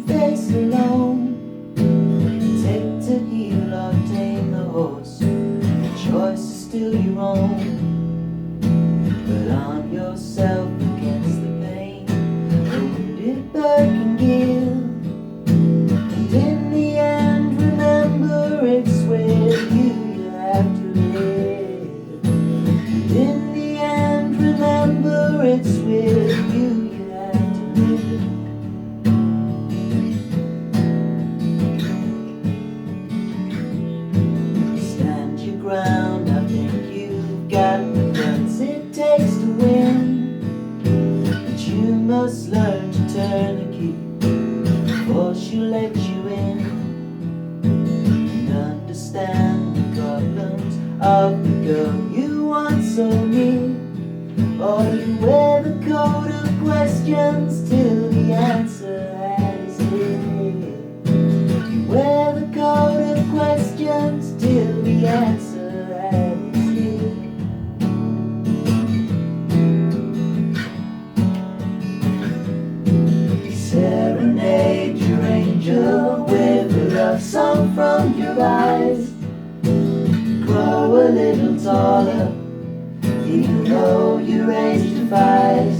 face alone. Take to heel or tame the horse, the choice is still your own. But arm yourself against the pain, the wounded bird can give. And in the end, remember it's with you you have to live. And in the end, remember it's with you you have to live. Stand your ground, I think you've got the guts it takes to win. But you must learn to turn the key before she'll let you in. And understand the problems of the girl you want so near. Or you wear the coat of questions till the answer has hit. You wear the coat of questions till the answer has hit. Serenade your angel with a love song from your eyes. Grow a little taller, even though your age defies.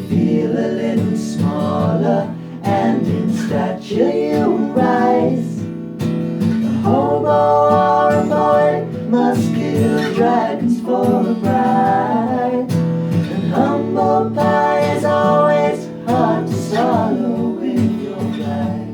Feel a little smaller, and in stature you will rise. A hobo or a boy must kill dragons for a bride. And humble pie is always hard to swallow with your pride.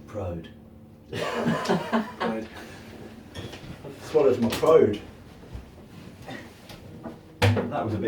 Prode. Pride. I swallowed my prode. That was a bit